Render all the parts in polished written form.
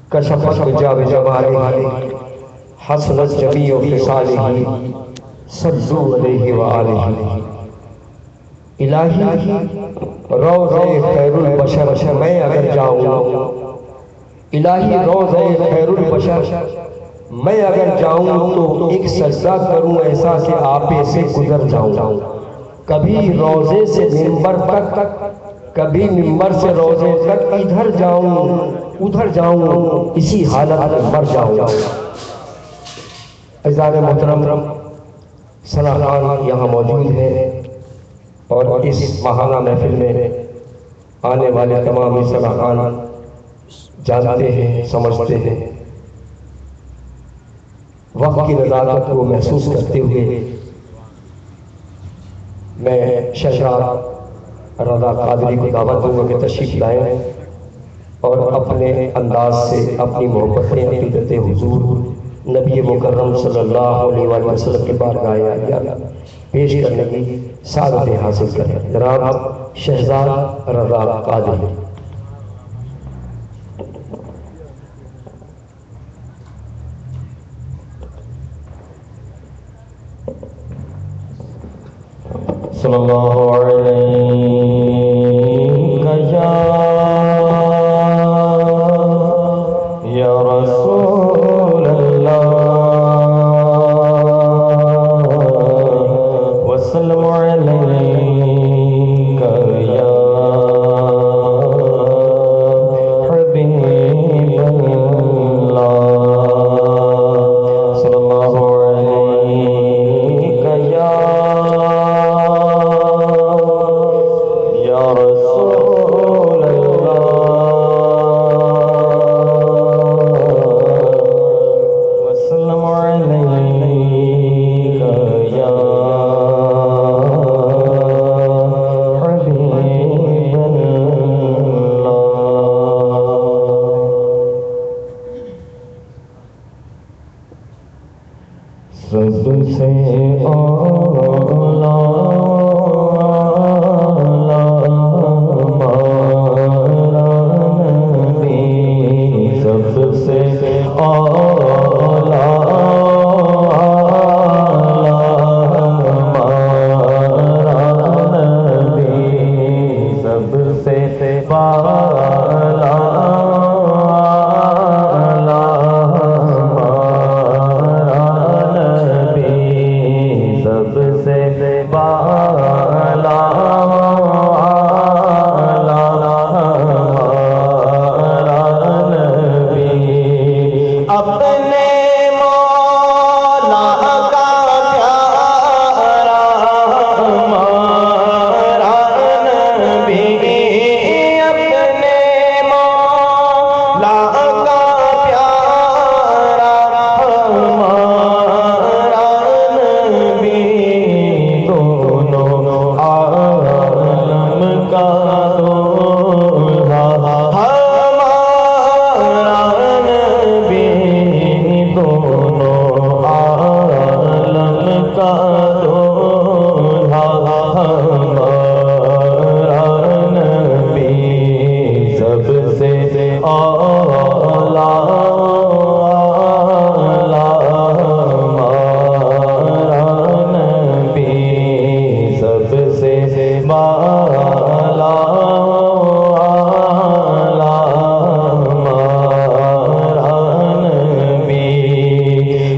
کشفت حجاب جمالہ حسنت جمیع خصالہ صلو علیہ وآلہ۔ الہی روضہ خیر البشر میں اگر جاؤں، الہی روضہ خیر البشر میں اگر جاؤں تو ایک سجدہ کروں ایسا کہ آپے سے گزر جاؤں۔ کبھی روضے سے منبر تک، کبھی منبر سے روضے تک، ادھر جاؤں ادھر جاؤں، اسی حالت میں مر جاؤں۔ عزیزان محترم، ثنا خان یہاں موجود ہے اور اس ماہانہ محفل میں آنے والے تمام ثنا خان جانتے ہیں، سمجھتے ہیں۔ وقت کی نزاکت کو محسوس کرتے ہوئے میں شہزاد رضا قادری کو دعوت دوں گا کہ تشریف لائیں اور اپنے انداز سے اپنی محبتیں، عقیدت حضور نبی مکرم صلی اللہ علیہ وآلہ وسلم کے بارگاہ عالیہ پیش کرنے کی سعادت حاصل کریں۔ جناب شہزاد رضا قادری۔ صلی اللہ علیہ یا رسول اللہ وسلم علیک یا حبیب اللہ صلی اللہ علیک یا رسول اللہ وسلم علیک یا حبیب اللہ۔ سب سے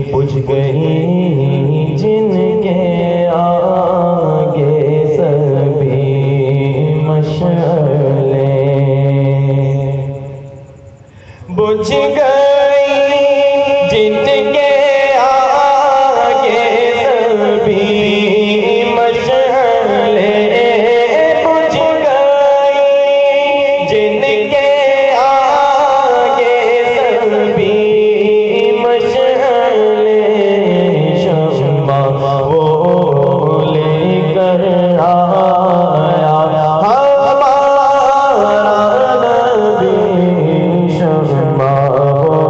بجھ گئی جن کے آگے سبھی مشعلیں، بجھ گئی جن کے آگے سبھی مشعلیں، شمع وہ لے کر آیا ہمارا نبی، شمع وہ